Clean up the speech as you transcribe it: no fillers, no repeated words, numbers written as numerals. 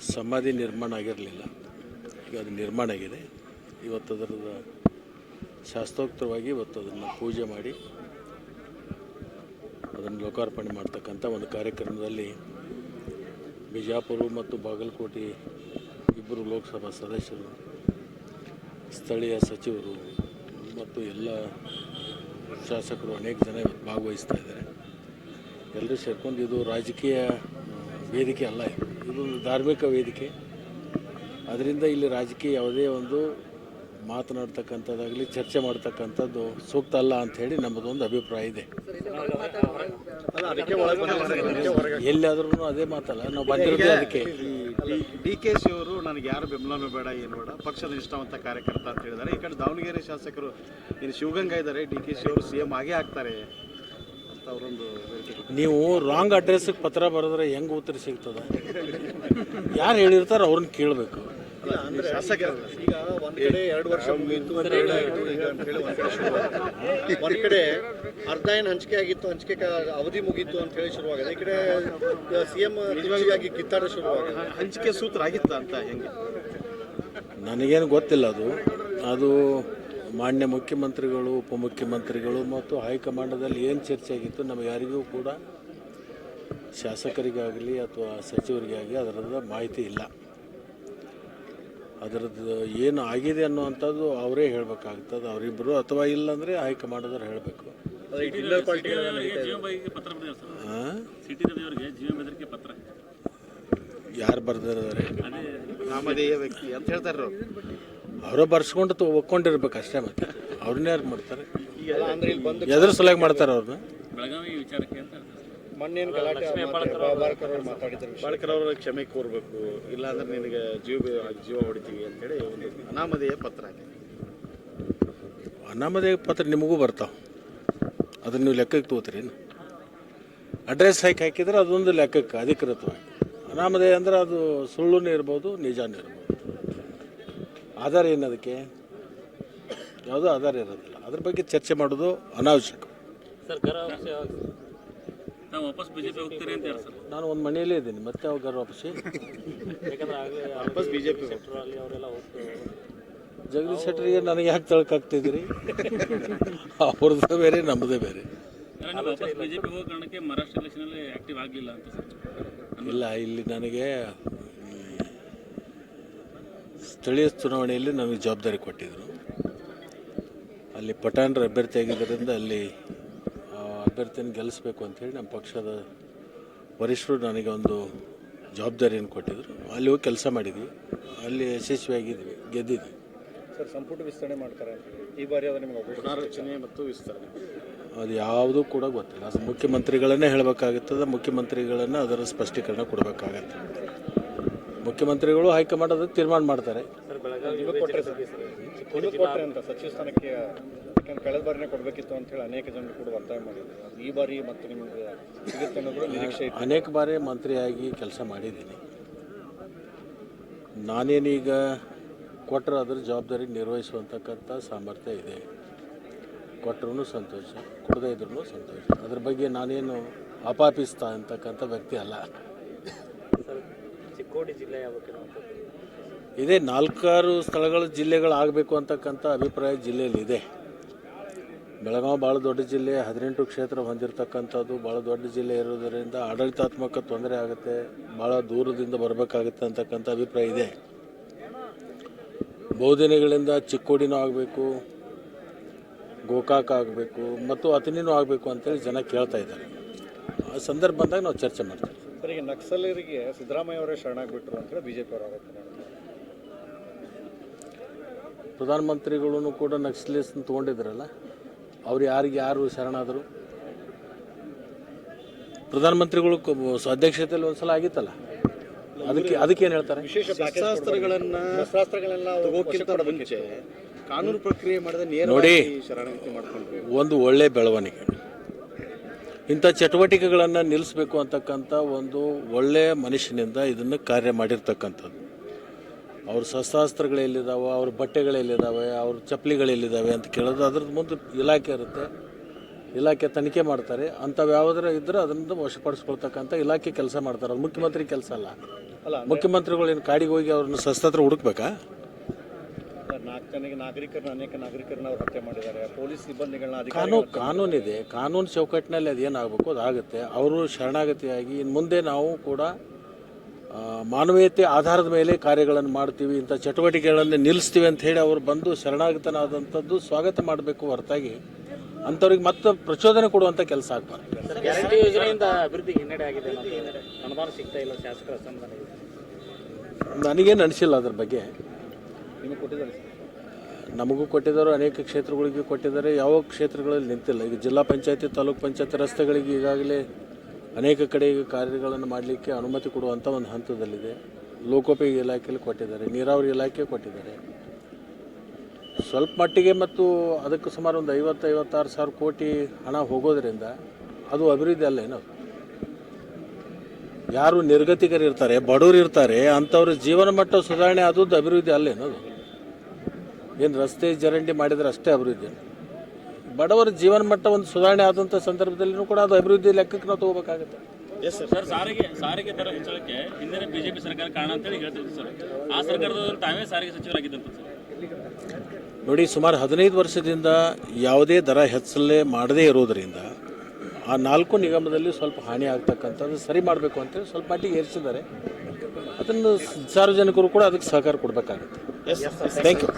ಸಮಾಧಿ ನಿರ್ಮಾಣ ಆಗಿರಲಿಲ್ಲ. ಈಗ ಅದು ನಿರ್ಮಾಣ ಆಗಿದೆ. ಇವತ್ತು ಅದರದ ಶಾಸ್ತ್ರೋಕ್ತವಾಗಿ ಇವತ್ತು ಅದನ್ನು ಪೂಜೆ ಮಾಡಿ ಅದನ್ನು ಲೋಕಾರ್ಪಣೆ ಮಾಡ್ತಕ್ಕಂಥ ಒಂದು ಕಾರ್ಯಕ್ರಮದಲ್ಲಿ ಬಿಜಾಪುರ ಮತ್ತು ಬಾಗಲಕೋಟೆ ಇಬ್ಬರು ಲೋಕಸಭಾ ಸದಸ್ಯರು, ಸ್ಥಳೀಯ ಸಚಿವರು ಮತ್ತು ಎಲ್ಲ ಶಾಸಕರು ಅನೇಕ ಜನ ಭಾಗವಹಿಸ್ತಾ ಇದ್ದಾರೆ. ಎಲ್ಲರೂ ಸೇರ್ಕೊಂಡು ಇದು ರಾಜಕೀಯ ವೇದಿಕೆ ಅಲ್ಲ, ಇದು ಧಾರ್ಮಿಕ ವೇದಿಕೆ. ಅದರಿಂದ ಇಲ್ಲಿ ರಾಜಕೀಯ ಯಾವುದೇ ಒಂದು ಮಾತನಾಡ್ತಕ್ಕಂಥದ್ದಾಗಲಿ ಚರ್ಚೆ ಮಾಡ್ತಕ್ಕಂಥದ್ದು ಸೂಕ್ತ ಅಲ್ಲ ಅಂಥೇಳಿ ನಮ್ಮದೊಂದು ಅಭಿಪ್ರಾಯ ಇದೆ. ಎಲ್ಲಿಯಾದ್ರೂ ಅದೇ ಮಾತಲ್ಲ, ನಾವು ಬಂದಿರೋದು ಅದಕ್ಕೆ. DKC ಅವರು ನನಗೆ ಯಾರು ಬೆಂಬಲನೂ ಬೇಡ, ಏನು ಬೇಡ, ಪಕ್ಷದ ನಿಷ್ಠಾವಂತ ಕಾರ್ಯಕರ್ತ ಅಂತ ಹೇಳಿದ್ದಾರೆ. ಈ ಕಡೆ ದಾವಣಗೆರೆ ಶಾಸಕರು ಇನ್ನು ಶಿವಗಂಗಾ ಇದ್ದಾರೆ, DKC ಅವರು CM ಆಗೇ ಆಗ್ತಾರೆ ಅಂತ ಅವರೊಂದು. ನೀವು ರಾಂಗ್ ಅಡ್ರೆಸ್ಗೆ ಪತ್ರ ಬರೆದ್ರೆ ಹೆಂಗೆ ಉತ್ತರ ಸಿಗ್ತದೆ? ಯಾರು ಹೇಳಿರ್ತಾರೆ ಅವ್ರನ್ನ ಕೇಳಬೇಕು. ಈಗ ಒಂದ್ ಕಡೆ 2 ವರ್ಷ ಮುಗಿಯಿತು ಅಂತ ಹೇಳಾಯಿತು, ಈಗ ಅಂತ ಹೇಳಿ ಒಂದ್ ಕಡೆ ಅರ್ಧ ಏನು ಹಂಚಿಕೆ ಆಗಿತ್ತು, ಹಂಚಿಕೆ ಅವಧಿ ಮುಗೀತು ಅಂತ ಹೇಳಿ ಶುರುವಾಗಿದೆ. ಈ ಕಡೆ CM ನಿಜವಾಗಿ ಕಿತ್ತಾಟ ಶುರುವಾಗಿದೆ. ಹಂಚಿಕೆ ಸೂತ್ರ ಆಗಿತ್ತ ಅಂತ ಹೆಂಗೆ ನನಗೇನು ಗೊತ್ತಿಲ್ಲ. ಅದು ಮಾನ್ಯ ಮುಖ್ಯಮಂತ್ರಿಗಳು, ಉಪಮುಖ್ಯಮಂತ್ರಿಗಳು ಮತ್ತು ಹೈಕಮಾಂಡದಲ್ಲಿ ಏನು ಚರ್ಚೆ ಆಗಿತ್ತು ನಮಗೆ ಯಾರಿಗೂ ಕೂಡ, ಶಾಸಕರಿಗಾಗಲಿ ಅಥವಾ ಸಚಿವರಿಗಾಗಲಿ ಅದರದ ಮಾಹಿತಿ ಇಲ್ಲ. ಅದರದ್ದು ಏನು ಆಗಿದೆ ಅನ್ನುವಂಥದ್ದು ಅವರೇ ಹೇಳಬೇಕಾಗ್ತದೆ, ಅವರಿಬ್ಬರು, ಅಥವಾ ಇಲ್ಲಾಂದರೆ ಹೈಕಮಾಂಡದವ್ರು ಹೇಳಬೇಕು. ಯಾರು ಬರೆದಿದ್ದಾರೆ? ನಾಮಧೇಯ ವ್ಯಕ್ತಿ ಅಂತ ಹೇಳ್ತಾರೆ. ಅವರೇ ಬರ್ಸ್ಕೊಂಡು ಒಪ್ಕೊಂಡಿರ್ಬೇಕು ಅಷ್ಟೇ. ಮತ್ತೆ ಅವ್ರನ್ನ ಯಾರು ಮಾಡ್ತಾರೆ? ಎದ್ರ ಸಲುವಾಗಿ ಮಾಡ್ತಾರೆ ಅವ್ರನ್ನ? ಬೆಳಗಾವಿ ವಿಚಾರಕ್ಕೆ ಅಂತ ಬಾಳ್ಕರ್ ಅವರ ಕ್ಷಮೆ ಕೋರ್ಬೇಕು, ಇಲ್ಲಾಂದ್ರೆ ನಿನಗೆ ಜೀವ ಹೊಡಿತೀವಿ ಅಂತೇಳಿ ಒಂದು ಅನಾಮಧೇಯ ಪತ್ರ ಆಗಿದೆ. ಅನಾಮಧೇಯ ಪತ್ರ ನಿಮಗೂ ಬರ್ತಾವೆ, ಅದನ್ನು ನೀವು ಲೆಕ್ಕಕ್ಕೆ ತಗೋತೀರಿ. ಅಡ್ರೆಸ್ ಹಾಕಿದ್ರೆ ಅದೊಂದು ಲೆಕ್ಕಕ್ಕೆ ಅಧಿಕೃತವಾಗಿ. ಅನಾಮಧೇಯ ಅಂದ್ರೆ ಅದು ಸುಳ್ಳುನೇ ಇರ್ಬೋದು, ನಿಜಾನೇ ಇರ್ಬೋದು. ಆಧಾರ ಏನದಕ್ಕೆ? ಯಾವುದೋ ಆಧಾರ ಇರೋದಿಲ್ಲ. ಅದ್ರ ಬಗ್ಗೆ ಚರ್ಚೆ ಮಾಡೋದು ಅನಾವಶ್ಯಕ. ನಾನು ಒಂದು ಮನೆಯಲ್ಲೇ ಇದ್ದೀನಿ, ಮತ್ತೆ ಅವಾಗ ವಾಪಸ್ಸಿ ಬಿಜೆಪಿ ಜಗದೀಶ್ ಶೆಟ್ಟರಿಗೆ ನನಗೆ ಯಾಕೆ ತಳ್ಕಾಗ್ತಿದ್ದೀರಿ? ಅವ್ರದ್ದು ಬೇರೆ, ನಮ್ಮದೇ ಬೇರೆ. ಇಲ್ಲ, ಇಲ್ಲಿ ನನಗೆ ಸ್ಥಳೀಯ ಚುನಾವಣೆಯಲ್ಲಿ ನನಗೆ ಜವಾಬ್ದಾರಿ ಕೊಟ್ಟಿದ್ದರು. ಅಲ್ಲಿ ಪಠಾಣರ ಅಭ್ಯರ್ಥಿ ಆಗಿದ್ದರಿಂದ ಅಲ್ಲಿ ಅಭ್ಯರ್ಥಿಯನ್ನು ಗೆಲ್ಲಿಸಬೇಕು ಅಂಥೇಳಿ ನಮ್ಮ ಪಕ್ಷದ ವರಿಷ್ಠರು ನನಗೆ ಒಂದು ಜವಾಬ್ದಾರಿಯನ್ನು ಕೊಟ್ಟಿದ್ದರು. ಅಲ್ಲಿ ಹೋಗಿ ಕೆಲಸ ಮಾಡಿದ್ವಿ, ಅಲ್ಲಿ ಯಶಸ್ವಿಯಾಗಿದ್ವಿ, ಗೆದ್ದಿದ್ವಿ. ಸರ್, ಸಂಪುಟ ವಿಸ್ತರಣೆ ಮಾಡ್ತಾರೆ ಈ ಬಾರಿ, ಅದು ನಿಮಗೆ ಪುನರ್ರಚನೆ ಮತ್ತು ವಿಸ್ತರಣೆ ಅದು ಯಾವುದೂ ಕೂಡ ಗೊತ್ತಿಲ್ಲ. ಅದು ಮುಖ್ಯಮಂತ್ರಿಗಳನ್ನೇ ಹೇಳಬೇಕಾಗುತ್ತದೆ, ಮುಖ್ಯಮಂತ್ರಿಗಳನ್ನು ಅದರ ಸ್ಪಷ್ಟೀಕರಣ ಕೊಡಬೇಕಾಗತ್ತೆ. ಮುಖ್ಯಮಂತ್ರಿಗಳು ಹೈಕಮಾಂಡ್ ಅದಕ್ಕೆ ತೀರ್ಮಾನ ಮಾಡ್ತಾರೆ. ಕೊಟ್ಟರೆ ಅಂತ ಸಚಿವ ಸ್ಥಾನಕ್ಕೆ ಕಳೆದ ಬಾರಿನೇ ಕೊಡಬೇಕಿತ್ತು ಅಂತ ಹೇಳಿ ಅನೇಕ ಜನರು ಕೂಡ ಒತ್ತಾಯ ಮಾಡಿದ್ರು. ಈ ಬಾರಿ ಮತ್ತು ನಿಮಗೆ ಸಿಗುತ್ತೆ ಅನ್ನೋದು ನಿರೀಕ್ಷೆ ಇತ್ತು. ಅನೇಕ ಬಾರಿ ಮಂತ್ರಿಯಾಗಿ ಕೆಲಸ ಮಾಡಿದ್ದೀನಿ. ನಾನೇನೀಗ ಕೊಟ್ಟರೆ ಅದರ ಜವಾಬ್ದಾರಿ ನಿರ್ವಹಿಸುವಂತಕ್ಕಂಥ ಸಾಮರ್ಥ್ಯ ಇದೆ. ಕೊಟ್ಟರೂ ಸಂತೋಷ, ಕೊಡದೇ ಇದ್ರೂ ಸಂತೋಷ. ಅದ್ರ ಬಗ್ಗೆ ನಾನೇನು ಅಪಾಪಿಸ್ತಾ ಅಂತಕ್ಕಂಥ ವ್ಯಕ್ತಿ ಅಲ್ಲ. ಚಿಕ್ಕೋಡಿ ಜಿಲ್ಲೆ ಯಾವಕ್ಕೆ ಇದೇ 4-6 ಸ್ಥಳಗಳ ಜಿಲ್ಲೆಗಳಾಗಬೇಕು ಅಂತಕ್ಕಂಥ ಅಭಿಪ್ರಾಯ ಜಿಲ್ಲೆಯಲ್ಲಿ ಇದೆ. ಬೆಳಗಾವಿ ಭಾಳ ದೊಡ್ಡ ಜಿಲ್ಲೆ, 18 ಕ್ಷೇತ್ರ ಹೊಂದಿರತಕ್ಕಂಥದ್ದು, ಭಾಳ ದೊಡ್ಡ ಜಿಲ್ಲೆ ಇರೋದರಿಂದ ಆಡಳಿತಾತ್ಮಕ ತೊಂದರೆ ಆಗುತ್ತೆ, ಭಾಳ ದೂರದಿಂದ ಬರಬೇಕಾಗುತ್ತೆ ಅಂತಕ್ಕಂಥ ಅಭಿಪ್ರಾಯ ಇದೆ. ಬಹುದಿನಗಳಿಂದ ಚಿಕ್ಕೋಡಿನೂ ಆಗಬೇಕು, ಗೋಕಾಕ್ ಆಗಬೇಕು ಮತ್ತು ಅಥಣಿನೂ ಆಗಬೇಕು ಅಂತೇಳಿ ಜನ ಕೇಳ್ತಾ ಇದ್ದಾರೆ. ಆ ಸಂದರ್ಭ ಬಂದಾಗ ನಾವು ಚರ್ಚೆ ಮಾಡ್ತೀವಿ. ಸರ್, ಈಗ ನಕ್ಸಲರಿಗೆ ಸಿದ್ದರಾಮಯ್ಯ ಅವರೇ ಶರಣಾಗಿಬಿಟ್ರು ಅಂತೇಳಿ BJP ಅವರು ಆಗುತ್ತೆ. ಪ್ರಧಾನಮಂತ್ರಿಗಳೂ ಕೂಡ ನಕ್ಸಲಿಸ್ಟನ್ನು ತೊಗೊಂಡಿದ್ರಲ್ಲ, ಅವ್ರು ಯಾರು ಶರಣಾದರು? ಪ್ರಧಾನಮಂತ್ರಿಗಳು ಅಧ್ಯಕ್ಷತೆಯಲ್ಲಿ ಒಂದ್ಸಲ ಆಗಿತ್ತಲ್ಲ, ಅದಕ್ಕೇನು ಹೇಳ್ತಾರೆ? ಶಸ್ತ್ರಾಸ್ತ್ರಗಳನ್ನ ತಗೋಕ್ಕಿಂತ ಮುಂಚೆ ಕಾನೂನು ಪ್ರಕ್ರಿಯೆ ಮಾಡಿದ ನೋಡಿ, ಶರಣಾಗತಿ ಮಾಡ್ಕೊಂಡ್ರು. ಒಂದು ಒಳ್ಳೆ ಬೆಳವಣಿಗೆ. ಇಂಥ ಚಟುವಟಿಕೆಗಳನ್ನು ನಿಲ್ಲಿಸಬೇಕು ಅಂತಕ್ಕಂಥ ಒಂದು ಒಳ್ಳೆಯ ಮನುಷ್ಯನಿಂದ ಇದನ್ನು ಕಾರ್ಯ ಮಾಡಿರ್ತಕ್ಕಂಥದ್ದು. ಅವ್ರ ಶಸ್ತ್ರಾಸ್ತ್ರಗಳೆಲ್ಲಿದ್ದಾವೆ, ಅವ್ರ ಬಟ್ಟೆಗಳೆಲ್ಲಿದ್ದಾವೆ, ಅವ್ರ ಚಪ್ಪಲಿಗಳೆಲ್ಲಿದ್ದಾವೆ ಅಂತ ಕೇಳೋದು, ಅದ್ರದ್ದು ಮುಂದೆ ಇಲಾಖೆ ಇರುತ್ತೆ, ಇಲಾಖೆ ತನಿಖೆ ಮಾಡ್ತಾರೆ. ಅಂಥವು ಯಾವುದಾರು ಇದ್ದರೆ ಅದನ್ನು ವಶಪಡಿಸ್ಕೊಳ್ತಕ್ಕಂಥ ಇಲಾಖೆ ಕೆಲಸ ಮಾಡ್ತಾರೆ. ಅದು ಮುಖ್ಯಮಂತ್ರಿ ಕೆಲಸ ಅಲ್ಲ. ಮುಖ್ಯಮಂತ್ರಿಗಳು ಏನು ಕಾಡಿಗೆ ಹೋಗಿ ಅವ್ರನ್ನ ಶಸ್ತ್ರ ಹುಡುಕ್ಬೇಕಾ? 4 ನಾಗರಿಕರನ್ನ ಅನೇಕ ನಾಗರಿಕರನ್ನ ಅವ್ರು ಹತ್ಯೆ ಮಾಡಿದ್ದಾರೆ. ಪೊಲೀಸ್ ಸಿಬ್ಬಂದಿಗಳನ್ನ ಕಾನೂನಿದೆ. ಕಾನೂನು ಚೌಕಟ್ಟಿನಲ್ಲಿ ಅದೇನಾಗಬೇಕು ಅದಾಗುತ್ತೆ. ಅವರು ಶರಣಾಗತಿಯಾಗಿ ಇನ್ನು ಮುಂದೆ ನಾವು ಕೂಡ ಮಾನವೀಯತೆ ಆಧಾರದ ಮೇಲೆ ಕಾರ್ಯಗಳನ್ನು ಮಾಡ್ತೀವಿ, ಇಂಥ ಚಟುವಟಿಕೆಗಳನ್ನು ನಿಲ್ಲಿಸ್ತೀವಿ ಅಂತ ಹೇಳಿ ಅವರು ಬಂದು ಶರಣಾಗತನಾದಂಥದ್ದು ಸ್ವಾಗತ ಮಾಡಬೇಕು ಹೊರತಾಗಿ ಅಂಥವ್ರಿಗೆ ಮತ್ತೆ ಪ್ರಚೋದನೆ ಕೊಡುವಂಥ ಕೆಲಸ ಆಗಬಾರ್ದು. ಗ್ಯಾರಂಟಿ ಯೋಜನೆಯಿಂದ ಅಭಿವೃದ್ಧಿ ಹಿನ್ನಡೆ ಆಗಿದೆ, ಅನುದಾನ ಸಿಗ್ತಾ ಇಲ್ಲ, ಶಾಸಕರ ಅಸಮಾಧಾನ ಇದೆ. ನನಗೇನು ಅನಿಸಿಲ್ಲ ಅದ್ರ ಬಗ್ಗೆ. ನಿಮಗೆ ಕೊಟ್ಟಿದ್ದಾರೆ ಸರ್? ನಮಗೂ ಕೊಟ್ಟಿದ್ದಾರೆ, ಅನೇಕ ಕ್ಷೇತ್ರಗಳಿಗೂ ಕೊಟ್ಟಿದ್ದಾರೆ. ಯಾವ ಕ್ಷೇತ್ರಗಳಲ್ಲಿ ನಿಂತಿಲ್ಲ. ಈಗ ಜಿಲ್ಲಾ ಪಂಚಾಯತಿ, ತಾಲೂಕು ಪಂಚಾಯತ್ ರಸ್ತೆಗಳಿಗೆ ಈಗಾಗಲೇ ಅನೇಕ ಕಡೆ ಕಾರ್ಯಗಳನ್ನು ಮಾಡಲಿಕ್ಕೆ ಅನುಮತಿ ಕೊಡುವಂಥ ಒಂದು ಹಂತದಲ್ಲಿದೆ. ಲೋಕೋಪಯೋಗಿ ಇಲಾಖೆಯಲ್ಲಿ ಕೊಟ್ಟಿದ್ದಾರೆ, ನೀರಾವರಿ ಇಲಾಖೆ ಕೊಟ್ಟಿದ್ದಾರೆ. ಸ್ವಲ್ಪ ಮಟ್ಟಿಗೆ ಮತ್ತು ಅದಕ್ಕೆ ಸುಮಾರು ಒಂದು 50-56 ಸಾವಿರ ಕೋಟಿ ಹಣ ಹೋಗೋದ್ರಿಂದ ಅದು ಅಭಿವೃದ್ಧಿ ಅಲ್ಲ. ಏನೋ ಯಾರು ನಿರ್ಗತಿಕರು ಇರ್ತಾರೆ, ಬಡವರು ಇರ್ತಾರೆ, ಅಂಥವ್ರ ಜೀವನ ಮಟ್ಟ ಸುಧಾರಣೆ ಆದದ್ದು ಅಭಿವೃದ್ಧಿ ಅಲ್ಲೇನದು. ಏನು ರಸ್ತೆ ಚರಂಡಿ ಮಾಡಿದರೆ ಅಷ್ಟೇ ಅಭಿವೃದ್ಧಿ. ಬಡವರ ಜೀವನ ಮಟ್ಟ ಒಂದು ಸುಧಾರಣೆ ಆದಂಥ ಸಂದರ್ಭದಲ್ಲಿಯೂ ಕೂಡ ಅದು ಅಭಿವೃದ್ಧಿ ಲೆಕ್ಕಕ್ಕೆ ನಾವು ತಗೋಬೇಕಾಗುತ್ತೆ. ಸರ್, ಸಾರಿಗೆ ದರ ಹೆಚ್ಚಳಕ್ಕೆ ಹಿಂದಿನ ಬಿಜೆಪಿ ಸರ್ಕಾರ ಕಾರಣ ಅಂತೇಳಿ ಹೇಳ್ತಿದ್ರು ಸರ್. ಆ ಸರ್ಕಾರದ ತಾವೇ ಸಾರಿಗೆ ಸಚಿವರಾಗಿದ್ದಂತ ಸರ್. ನೋಡಿ, ಸುಮಾರು 15 ವರ್ಷದಿಂದ ಯಾವುದೇ ದರ ಹೆಚ್ಚಳೇ ಮಾಡದೇ ಇರೋದರಿಂದ ಆ 4 ನಿಗಮದಲ್ಲಿ ಸ್ವಲ್ಪ ಹಾನಿ ಆಗ್ತಕ್ಕಂಥದ್ದು ಸರಿ ಮಾಡಬೇಕು ಅಂತೇಳಿ ಸ್ವಲ್ಪ ಮಟ್ಟಿಗೆ ಏರಿಸಿದ್ದಾರೆ. ಅದನ್ನು ಸಾರ್ವಜನಿಕರು ಕೂಡ ಅದಕ್ಕೆ ಸಹಕಾರ ಕೊಡಬೇಕಾಗುತ್ತೆ. Thank you.